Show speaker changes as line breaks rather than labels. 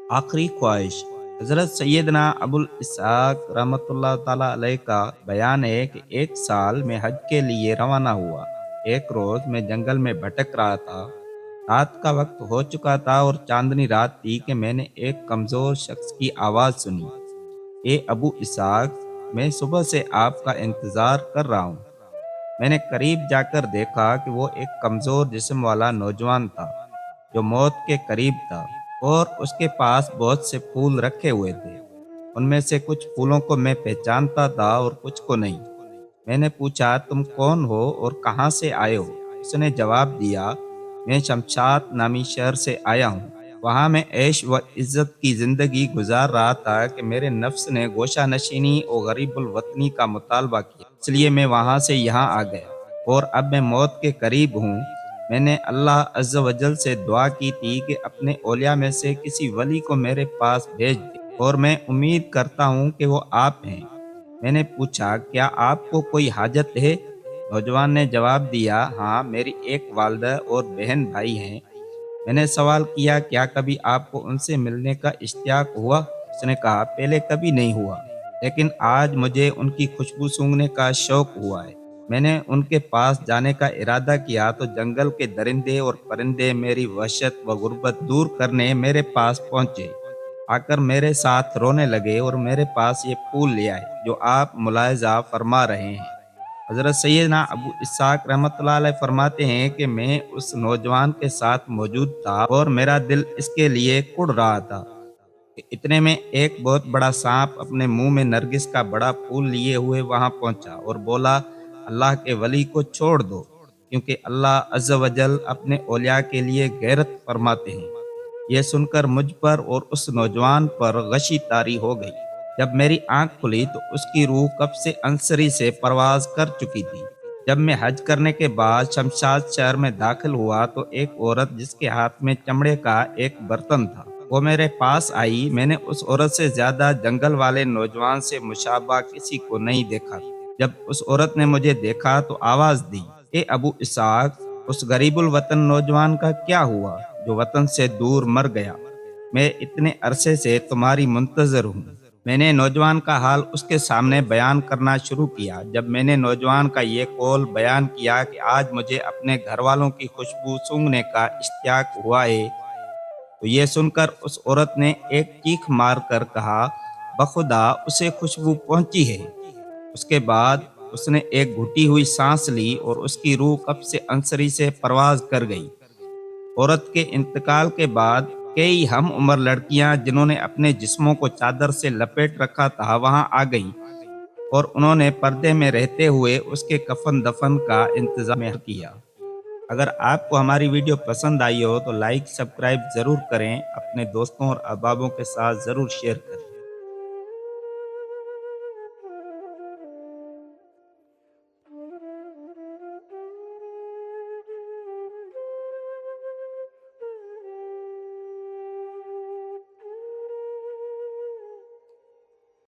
आखिरी ख्वाहिश। हज़रत सैयदना अबुल इसहाक रहमतुल्लाह ताला अलैह का बयान है कि एक साल में हज के लिए रवाना हुआ। एक रोज़ मैं जंगल में भटक रहा था। रात का वक्त हो चुका था और चांदनी रात थी कि मैंने एक कमज़ोर शख्स की आवाज़ सुनी। ए अबू इसहाक, मैं सुबह से आपका इंतज़ार कर रहा हूँ। मैंने करीब जाकर देखा कि वो एक कमज़ोर जिस्म वाला नौजवान था जो मौत के करीब था, और उसके पास बहुत से फूल रखे हुए थे। उनमें से कुछ फूलों को मैं पहचानता था और कुछ को नहीं। मैंने पूछा, तुम कौन हो और कहाँ से आए हो? उसने जवाब दिया, मैं शमशाद नामी शहर से आया हूँ। वहाँ मैं ऐश व इज्जत की ज़िंदगी गुजार रहा था कि मेरे नफ्स ने गोशा नशीनी और गरीबुल वतनी का मुतालबा किया, इसलिए मैं वहाँ से यहाँ आ गया और अब मैं मौत के करीब हूँ। मैंने अल्लाह अज़्ज़ वजल से दुआ की थी कि अपने औलिया में से किसी वली को मेरे पास भेज दे, और मैं उम्मीद करता हूँ कि वो आप हैं। मैंने पूछा, क्या आपको कोई हाजत है? नौजवान ने जवाब दिया, हाँ, मेरी एक वालदा और बहन भाई हैं। मैंने सवाल किया, क्या कभी आपको उनसे मिलने का इश्तियाक हुआ? उसने कहा, पहले कभी नहीं हुआ, लेकिन आज मुझे उनकी खुशबू सूंघने का शौक हुआ है। मैंने उनके पास जाने का इरादा किया तो जंगल के दरिंदे और परिंदे मेरी वहशत व गुर्बत दूर करने मेरे पास पहुंचे। आकर मेरे साथ रोने लगे और मेरे पास ये फूल ले आए जो आप मुलायजा फरमा रहे हैं। हज़रत सैयदना अबू इसहाक रहमतुल्लाह अलैह फरमाते हैं कि मैं उस नौजवान के साथ मौजूद था और मेरा दिल इसके लिए कुढ़ रहा था। इतने में एक बहुत बड़ा सांप अपने मुंह में नरगिस का बड़ा फूल लिए हुए वहां पहुंचा और बोला, अल्लाह के वली को छोड़ दो, क्योंकि अल्लाह अज़्ज़ वजल अपने औलिया के लिए गैरत फरमाते हैं। यह सुनकर मुझ पर और उस नौजवान पर गशी तारी हो गई। जब मेरी आंख खुली तो उसकी रूह कब से अंसरी से परवाज कर चुकी थी। जब मैं हज करने के बाद शमशाद शहर में दाखिल हुआ तो एक औरत जिसके हाथ में चमड़े का एक बर्तन था, वो मेरे पास आई। मैंने उस औरत से ज्यादा जंगल वाले नौजवान से मुशाबा किसी को नहीं देखा। जब उस औरत ने मुझे देखा तो आवाज दी, ए अबू इसहाक, उस गरीबुल वतन नौजवान का क्या हुआ जो वतन से दूर मर गया? मैं इतने अरसे से तुम्हारी मुंतजर हूँ। मैंने नौजवान का हाल उसके सामने बयान करना शुरू किया। जब मैंने नौजवान का ये कौल बयान किया कि आज मुझे अपने घर वालों की खुशबू सूंघने का इश्तियाक हुआ है, तो ये सुनकर उस औरत ने एक चीख मार कर कहा, बखुदा उसे खुशबू पहुंची है। उसके बाद उसने एक घुटी हुई सांस ली और उसकी रूह कब से अंसरी से परवाज कर गई। औरत के इंतकाल के बाद कई हम उम्र लड़कियां जिन्होंने अपने जिस्मों को चादर से लपेट रखा था वहां आ गईं, और उन्होंने पर्दे में रहते हुए उसके कफन दफन का इंतजाम किया। अगर आपको हमारी वीडियो पसंद आई हो तो लाइक सब्सक्राइब ज़रूर करें, अपने दोस्तों और अहबाबों के साथ ज़रूर शेयर करें।